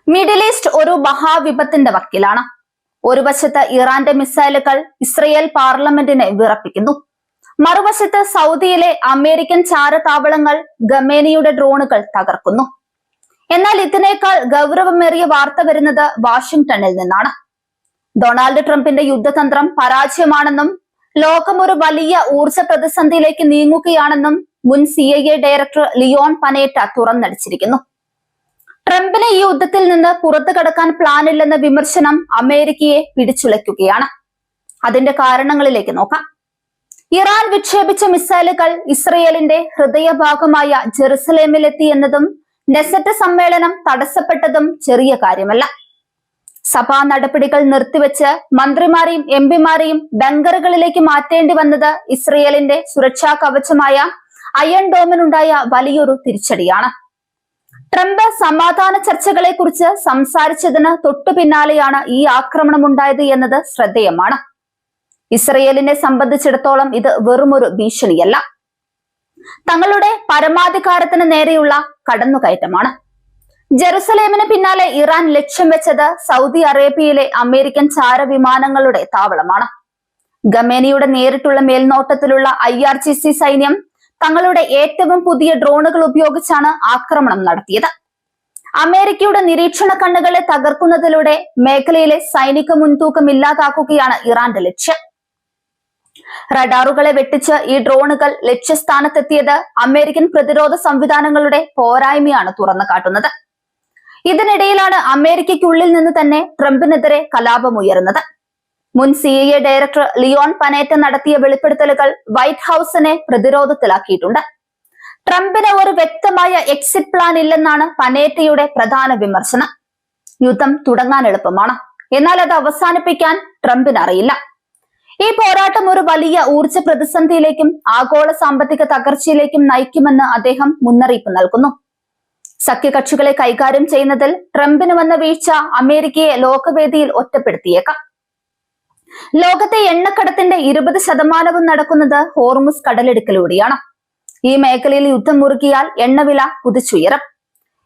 Middle east ഒരു മഹാവിപത്തിന്റെ വക്കിലാണ്. ഒരു വശത്ത് ഇറാന്റെ മിസൈലുകൾ ഇസ്രയേൽ പാർലമെന്റിനെ വിറപ്പിക്കുന്നു. മറുവശത്ത് സൗദിയിലെ അമേരിക്കൻ ചാരതാവളങ്ങൾ ഖമേനിയുടെ ഡ്രോണുകൾ തകർക്കുന്നു. എന്നാൽ ഇതിനേക്കാൾ ഗൗരവമേറിയ വാർത്ത വരുന്നത് വാഷിംഗ്ടണിൽ നിന്നാണ്. ഡൊണാൾഡ് ട്രംപിന്റെ യുദ്ധതന്ത്രം പരാജയമാണെന്നും ലോകം ഒരു വലിയ ഊർജ പ്രതിസന്ധിയിലേക്ക് നീങ്ങുകയാണെന്നും മുൻ CIA ഡയറക്ടർ ലിയോൺ പനേറ്റ തുറന്നടിച്ചിരിക്കുന്നു. ട്രംപിന് ഈ യുദ്ധത്തിൽ നിന്ന് പുറത്തു കടക്കാൻ പ്ലാനില്ലെന്ന വിമർശനം അമേരിക്കയെ പിടിച്ചുലയ്ക്കുകയാണ്. അതിന്റെ കാരണങ്ങളിലേക്ക് നോക്കാം. ഇറാൻ വിക്ഷേപിച്ച മിസൈലുകൾ ഇസ്രയേലിന്റെ ഹൃദയഭാഗമായ ജെറുസലേമിലെത്തി എന്നതും നെസറ്റ് സമ്മേളനം തടസ്സപ്പെട്ടതും ചെറിയ കാര്യമല്ല. സഭാ നടപടികൾ നിർത്തിവെച്ച് മന്ത്രിമാരെയും MPമാരെയും ബങ്കറുകളിലേക്ക് മാറ്റേണ്ടി വന്നത് ഇസ്രയേലിന്റെ സുരക്ഷാ കവചമായ അയൺ ഡോമിനുണ്ടായ വലിയൊരു തിരിച്ചടിയാണ്. ട്രംപ് സമാധാന ചർച്ചകളെ കുറിച്ച് സംസാരിച്ചതിന് തൊട്ടു പിന്നാലെയാണ് ഈ ആക്രമണം ഉണ്ടായത് എന്നത് ശ്രദ്ധേയമാണ്. ഇസ്രയേലിനെ സംബന്ധിച്ചിടത്തോളം ഇത് വെറുമൊരു ഭീഷണിയല്ല, തങ്ങളുടെ പരമാധികാരത്തിന് നേരെയുള്ള കടന്നുകയറ്റമാണ്. ജെറുസലേമിന് പിന്നാലെ ഇറാൻ ലക്ഷ്യം വെച്ചത് സൗദി അറേബ്യയിലെ അമേരിക്കൻ ചാരവിമാനങ്ങളുടെ താവളമാണ്. ഖമേനിയുടെ നേരിട്ടുള്ള മേൽനോട്ടത്തിലുള്ള IRGC സൈന്യം തങ്ങളുടെ ഏറ്റവും പുതിയ ഡ്രോണുകൾ ഉപയോഗിച്ചാണ് ആക്രമണം നടത്തിയത്. അമേരിക്കയുടെ നിരീക്ഷണ കണ്ണുകളെ തകർക്കുന്നതിലൂടെ മേഖലയിലെ സൈനിക മുൻതൂക്കം ഇല്ലാതാക്കുകയാണ് ഇറാന്റെ ലക്ഷ്യം. റഡാറുകളെ വെട്ടിച്ച് ഈ ഡ്രോണുകൾ ലക്ഷ്യസ്ഥാനത്തെത്തിയത് അമേരിക്കൻ പ്രതിരോധ സംവിധാനങ്ങളുടെ പോരായ്മയാണ് തുറന്നു കാട്ടുന്നത്. ഇതിനിടയിലാണ് അമേരിക്കയ്ക്കുള്ളിൽ നിന്ന് തന്നെ ട്രംപിനെതിരെ കലാപമുയരുന്നത്. മുൻ CIA ഡയറക്ടർ ലിയോൺ പനേറ്റ നടത്തിയ വെളിപ്പെടുത്തലുകൾ വൈറ്റ് ഹൌസിനെ പ്രതിരോധത്തിലാക്കിയിട്ടുണ്ട്. ട്രംപിന് ഒരു വ്യക്തമായ എക്സിറ്റ് പ്ലാൻ ഇല്ലെന്നാണ് പനേറ്റയുടെ പ്രധാന വിമർശനം. യുദ്ധം തുടങ്ങാൻ എളുപ്പമാണ്, എന്നാൽ അത് അവസാനിപ്പിക്കാൻ ട്രംപിന് അറിയില്ല. ഈ പോരാട്ടം ഒരു വലിയ ഊർജ പ്രതിസന്ധിയിലേക്കും ആഗോള സാമ്പത്തിക തകർച്ചയിലേക്കും നയിക്കുമെന്ന് അദ്ദേഹം മുന്നറിയിപ്പ് നൽകുന്നു. സഖ്യകക്ഷികളെ കൈകാര്യം ചെയ്യുന്നതിൽ ട്രംപിന് വന്ന വീഴ്ച അമേരിക്കയെ ലോകവേദിയിൽ ഒറ്റപ്പെടുത്തിയേക്കാം. ലോകത്തെ എണ്ണക്കടത്തിന്റെ 20% നടക്കുന്നത് ഹോർമുസ് കടലിടുക്കിലൂടെയാണ്. ഈ മേഖലയിൽ യുദ്ധം മുറുകിയാൽ എണ്ണവില കുതിച്ചുയരും.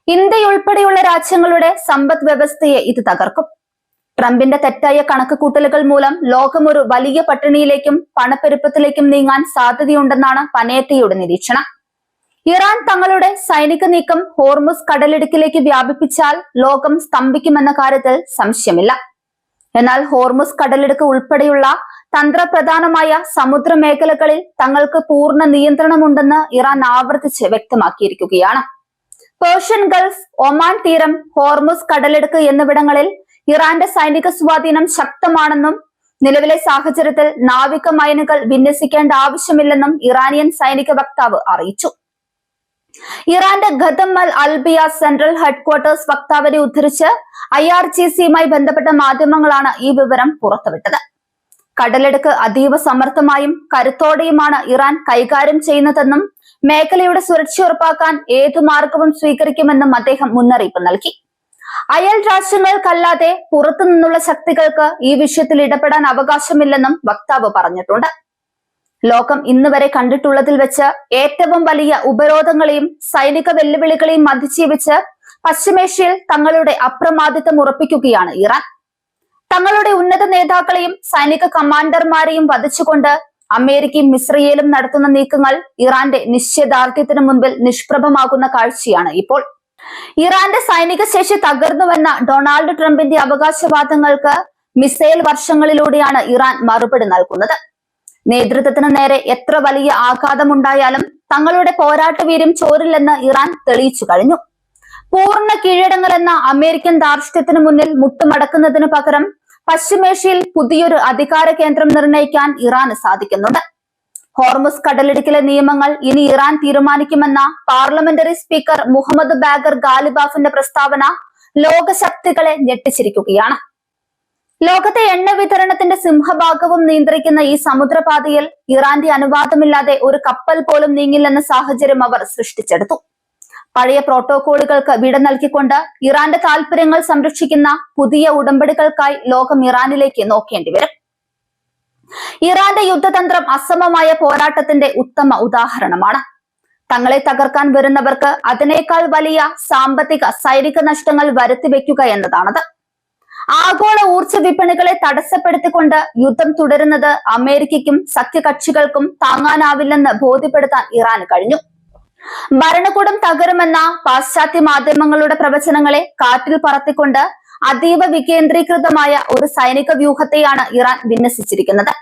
ഇന്ത്യയുൾപ്പെടെയുള്ള രാജ്യങ്ങളുടെ സമ്പദ് വ്യവസ്ഥയെ ഇത് തകർക്കും. ട്രംപിന്റെ തെറ്റായ കണക്കുകൂട്ടലുകൾ മൂലം ലോകം ഒരു വലിയ പട്ടിണിയിലേക്കും പണപ്പെരുപ്പത്തിലേക്കും നീങ്ങാൻ സാധ്യതയുണ്ടെന്നാണ് പനേറ്റയുടെ നിരീക്ഷണം. ഇറാൻ തങ്ങളുടെ സൈനിക നീക്കം ഹോർമുസ് കടലിടുക്കിലേക്ക് വ്യാപിപ്പിച്ചാൽ ലോകം സ്തംഭിക്കുമെന്ന കാര്യത്തിൽ സംശയമില്ല. എന്നാൽ ഹോർമുസ് കടലിടുക്ക് ഉൾപ്പെടെയുള്ള തന്ത്രപ്രധാനമായ സമുദ്ര മേഖലകളിൽ തങ്ങൾക്ക് പൂർണ്ണ നിയന്ത്രണമുണ്ടെന്ന് ഇറാൻ ആവർത്തിച്ച് വ്യക്തമാക്കിയിരിക്കുകയാണ്. പേർഷ്യൻ ഗൾഫ്, ഒമാൻ തീരം, ഹോർമുസ് കടലിടുക്ക് എന്നിവിടങ്ങളിൽ ഇറാന്റെ സൈനിക സ്വാധീനം ശക്തമാണെന്നും നിലവിലെ സാഹചര്യത്തിൽ നാവിക മൈനുകൾ വിന്യസിക്കേണ്ട ആവശ്യമില്ലെന്നും ഇറാനിയൻ സൈനിക വക്താവ് അറിയിച്ചു. ഇറാന്റെ ഖതം അൽ അൽബിയ സെൻട്രൽ ഹെഡ്ക്വാർട്ടേഴ്സ് വക്താവിനെ ഉദ്ധരിച്ച് IRGCയുമായി ബന്ധപ്പെട്ട മാധ്യമങ്ങളാണ് ഈ വിവരം പുറത്തുവിട്ടത്. കടലെടുക്ക് അതീവ സമർത്ഥമായും കരുത്തോടെയുമാണ് ഇറാൻ കൈകാര്യം ചെയ്യുന്നതെന്നും മേഖലയുടെ സുരക്ഷ ഉറപ്പാക്കാൻ ഏതു മാർഗവും സ്വീകരിക്കുമെന്നും അദ്ദേഹം മുന്നറിയിപ്പ് നൽകി. അയൽ രാജ്യങ്ങൾക്കല്ലാതെ പുറത്തു നിന്നുള്ള ശക്തികൾക്ക് ഈ വിഷയത്തിൽ ഇടപെടാൻ അവകാശമില്ലെന്നും വക്താവ് പറഞ്ഞിട്ടുണ്ട്. ലോകം ഇന്നുവരെ കണ്ടിട്ടുള്ളതിൽ വെച്ച് ഏറ്റവും വലിയ ഉപരോധങ്ങളെയും സൈനിക വെല്ലുവിളികളെയും അതിജീവിച്ച് പശ്ചിമേഷ്യയിൽ തങ്ങളുടെ അപ്രമാദിത്വം ഉറപ്പിക്കുകയാണ് ഇറാൻ. തങ്ങളുടെ ഉന്നത നേതാക്കളെയും സൈനിക കമാൻഡർമാരെയും വധിച്ചുകൊണ്ട് അമേരിക്കയും ഇസ്രയേലും നടത്തുന്ന നീക്കങ്ങൾ ഇറാന്റെ നിശ്ചയദാർഢ്യത്തിന് മുൻപിൽ നിഷ്പ്രഭമാകുന്ന കാഴ്ചയാണ് ഇപ്പോൾ. ഇറാന്റെ സൈനിക ശേഷി തകർന്നുവെന്ന ഡൊണാൾഡ് ട്രംപിന്റെ അവകാശവാദങ്ങൾക്ക് മിസൈൽ വർഷങ്ങളിലൂടെയാണ് ഇറാൻ മറുപടി നൽകുന്നത്. നേതൃത്വത്തിന് നേരെ എത്ര വലിയ ആഘാതമുണ്ടായാലും തങ്ങളുടെ പോരാട്ടവീര്യം ചോരില്ലെന്ന് ഇറാൻ തെളിയിച്ചു കഴിഞ്ഞു. പൂർണ്ണ കീഴടങ്ങൽ എന്ന അമേരിക്കൻ ധാർഷ്ട്യത്തിനു മുന്നിൽ മുട്ടുമടക്കുന്നതിനു പകരം പശ്ചിമേഷ്യയിൽ പുതിയൊരു അധികാര കേന്ദ്രം നിർണയിക്കാൻ ഇറാന് സാധിക്കുന്നുണ്ട്. ഹോർമുസ് കടലിടുക്കിലെ നിയമങ്ങൾ ഇനി ഇറാൻ തീരുമാനിക്കുമെന്ന പാർലമെന്ററി സ്പീക്കർ മുഹമ്മദ് ബാഗർ ഗാലിബാഫിന്റെ പ്രസ്താവന ലോകശക്തികളെ ഞെട്ടിച്ചിരിക്കുകയാണ്. ലോകത്തെ എണ്ണ വിതരണത്തിന്റെ സിംഹഭാഗവും നിയന്ത്രിക്കുന്ന ഈ സമുദ്രപാതയിൽ ഇറാന്റെ അനുവാദമില്ലാതെ ഒരു കപ്പൽ പോലും നീങ്ങില്ലെന്ന സാഹചര്യം അവർ സൃഷ്ടിച്ചെടുത്തു. പഴയ പ്രോട്ടോകോളുകൾക്ക് വിട നൽകിക്കൊണ്ട് ഇറാന്റെ താൽപര്യങ്ങൾ സംരക്ഷിക്കുന്ന പുതിയ ഉടമ്പടികൾക്കായി ലോകം ഇറാനിലേക്ക് നോക്കേണ്ടി വരും. ഇറാന്റെ യുദ്ധതന്ത്രം അസമമായ പോരാട്ടത്തിന്റെ ഉത്തമ ഉദാഹരണമാണ്. തങ്ങളെ തകർക്കാൻ വരുന്നവർക്ക് അതിനേക്കാൾ വലിയ സാമ്പത്തിക സൈനിക നഷ്ടങ്ങൾ വരുത്തിവെക്കുക എന്നതാണത്. ആഗോള ഊർജ്ജ വിപണികളെ തടസ്സപ്പെടുത്തിക്കൊണ്ട് യുദ്ധം തുടരുന്നത് അമേരിക്കയ്ക്കും സഖ്യകക്ഷികൾക്കും താങ്ങാനാവില്ലെന്ന് ബോധ്യപ്പെടുത്താൻ ഇറാന് കഴിഞ്ഞു. ഭരണകൂടം തകരുമെന്ന പാശ്ചാത്യ മാധ്യമങ്ങളുടെ പ്രവചനങ്ങളെ കാറ്റിൽ പറത്തിക്കൊണ്ട് അതീവ വികേന്ദ്രീകൃതമായ ഒരു സൈനിക വ്യൂഹത്തെയാണ് ഇറാൻ വിന്യസിച്ചിരിക്കുന്നത്.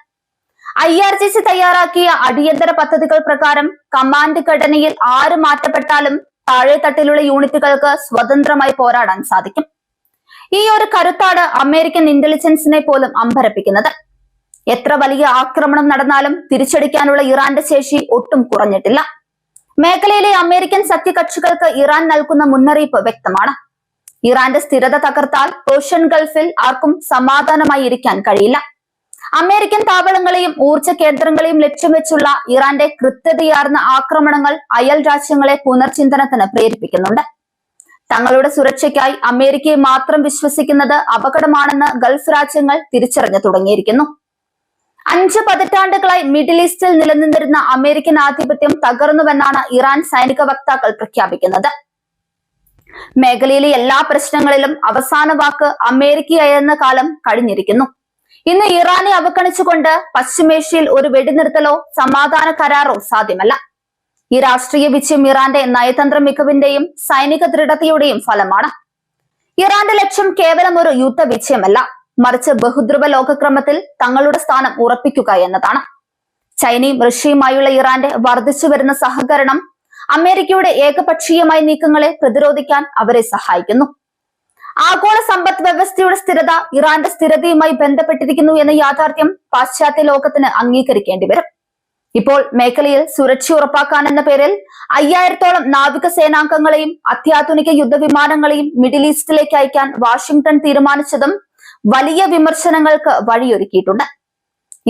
IRGC തയ്യാറാക്കിയ അടിയന്തര പദ്ധതികൾ പ്രകാരം കമാൻഡ് ഘടനയിൽ ആര് മാറ്റപ്പെട്ടാലും താഴെത്തട്ടിലുള്ള യൂണിറ്റുകൾക്ക് സ്വതന്ത്രമായി പോരാടാൻ സാധിക്കും. ഈ ഒരു കരുത്താണ് അമേരിക്കൻ ഇന്റലിജൻസിനെ പോലും അമ്പരപ്പിക്കുന്നത്. എത്ര വലിയ ആക്രമണം നടന്നാലും തിരിച്ചടിക്കാനുള്ള ഇറാന്റെ ശേഷി ഒട്ടും കുറഞ്ഞിട്ടില്ല. മേഖലയിലെ അമേരിക്കൻ സഖ്യകക്ഷികൾക്ക് ഇറാൻ നൽകുന്ന മുന്നറിയിപ്പ് വ്യക്തമാണ്. ഇറാന്റെ സ്ഥിരത തകർത്താൽ പേർഷ്യൻ ഗൾഫിൽ ആർക്കും സമാധാനമായി ഇരിക്കാൻ കഴിയില്ല. അമേരിക്കൻ താവളങ്ങളെയും ഊർജ്ജ കേന്ദ്രങ്ങളെയും ലക്ഷ്യം വെച്ചുള്ള ഇറാന്റെ കൃത്യതയാർന്ന ആക്രമണങ്ങൾ അയൽ രാജ്യങ്ങളെ പുനർചിന്തനത്തിന് പ്രേരിപ്പിക്കുന്നുണ്ട്. തങ്ങളുടെ സുരക്ഷയ്ക്കായി അമേരിക്കയെ മാത്രം വിശ്വസിക്കുന്നത് അപകടമാണെന്ന് ഗൾഫ് രാജ്യങ്ങൾ തിരിച്ചറിഞ്ഞു തുടങ്ങിയിരിക്കുന്നു. 5 പതിറ്റാണ്ടുകളായി മിഡിൽ ഈസ്റ്റിൽ നിലനിന്നിരുന്ന അമേരിക്കൻ ആധിപത്യം തകർന്നുവെന്നാണ് ഇറാൻ സൈനിക വക്താക്കൾ പ്രഖ്യാപിക്കുന്നത്. മേഖലയിലെ എല്ലാ പ്രശ്നങ്ങളിലും അവസാന വാക്ക് അമേരിക്കയായിരുന്ന കാലം കഴിഞ്ഞിരിക്കുന്നു. ഇന്ന് ഇറാനെ അവഗണിച്ചുകൊണ്ട് പശ്ചിമേഷ്യയിൽ ഒരു വെടിനിർത്തലോ സമാധാന കരാറോ സാധ്യമല്ല. ഈ രാഷ്ട്രീയ വിജയം ഇറാന്റെ നയതന്ത്ര മികവിന്റെയും സൈനിക ദൃഢതയുടെയും ഫലമാണ്. ഇറാന്റെ ലക്ഷ്യം കേവലം ഒരു യുദ്ധ വിജയമല്ല, മറിച്ച് ബഹുദ്രുവ ലോകക്രമത്തിൽ തങ്ങളുടെ സ്ഥാനം ഉറപ്പിക്കുക എന്നതാണ്. ചൈനയും റഷ്യയുമായുള്ള ഇറാന്റെ വർദ്ധിച്ചു വരുന്ന സഹകരണം അമേരിക്കയുടെ ഏകപക്ഷീയമായ നീക്കങ്ങളെ പ്രതിരോധിക്കാൻ അവരെ സഹായിക്കുന്നു. ആഗോള സമ്പദ് വ്യവസ്ഥയുടെ സ്ഥിരത ഇറാന്റെ സ്ഥിരതയുമായി ബന്ധപ്പെട്ടിരിക്കുന്നു എന്ന യാഥാർത്ഥ്യം പാശ്ചാത്യ ലോകത്തിന് അംഗീകരിക്കേണ്ടി വരും. ഇപ്പോൾ മേഖലയിൽ സുരക്ഷ ഉറപ്പാക്കാൻ എന്ന പേരിൽ 5000-ഓളം നാവിക സേനാംഗങ്ങളെയും അത്യാധുനിക യുദ്ധവിമാനങ്ങളെയും മിഡിൽ ഈസ്റ്റിലേക്ക് അയക്കാൻ വാഷിംഗ്ടൺ തീരുമാനിച്ചതും വലിയ വിമർശനങ്ങൾക്ക് വഴിയൊരുക്കിയിട്ടുണ്ട്.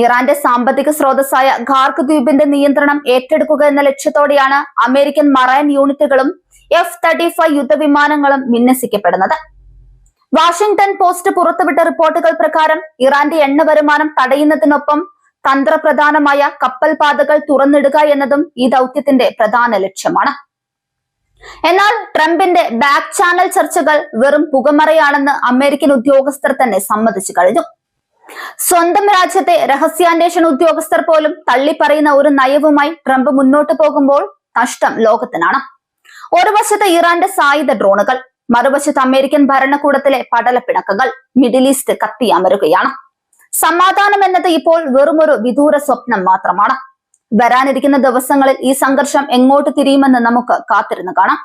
ഇറാന്റെ സാമ്പത്തിക സ്രോതസ്സായ ഖാർക്ക് ദ്വീപിന്റെ നിയന്ത്രണം ഏറ്റെടുക്കുക എന്ന ലക്ഷ്യത്തോടെയാണ് അമേരിക്കൻ മറൈൻ യൂണിറ്റുകളും F-35 യുദ്ധവിമാനങ്ങളും വിന്യസിക്കപ്പെടുന്നത്. വാഷിംഗ്ടൺ പോസ്റ്റ് പുറത്തുവിട്ട റിപ്പോർട്ടുകൾ പ്രകാരം ഇറാന്റെ എണ്ണ വരുമാനം തടയുന്നതിനൊപ്പം തന്ത്രപ്രധാനമായ കപ്പൽ പാതകൾ തുറന്നിടുക എന്നതും ഈ ദൗത്യത്തിന്റെ പ്രധാന ലക്ഷ്യമാണ്. എന്നാൽ ട്രംപിന്റെ ബാക്ക് ചാനൽ ചർച്ചകൾ വെറും പുകമറയാണെന്ന് അമേരിക്കൻ ഉദ്യോഗസ്ഥർ തന്നെ സമ്മതിച്ചു കഴിഞ്ഞു. സ്വന്തം രാജ്യത്തെ രഹസ്യാന്വേഷണ ഉദ്യോഗസ്ഥർ പോലും തള്ളിപ്പറയുന്ന ഒരു നയവുമായി ട്രംപ് മുന്നോട്ട് പോകുമ്പോൾ നഷ്ടം ലോകത്തിനാണ്. ഒരു വശത്ത് ഇറാന്റെ സായുധ ഡ്രോണുകൾ, മറുവശത്ത് അമേരിക്കൻ ഭരണകൂടത്തിലെ പടലപ്പിണക്കങ്ങൾ മിഡിൽ ഈസ്റ്റ് കത്തിയമരുകയാണ്. സമാധാനം എന്നത് ഇപ്പോൾ വെറുമൊരു വിദൂര സ്വപ്നം മാത്രമാണ്. വരാനിരിക്കുന്ന ദിവസങ്ങളിൽ ഈ സംഘർഷം എങ്ങോട്ട് തിരിയുമെന്ന് നമുക്ക് കാത്തിരുന്ന് കാണാം.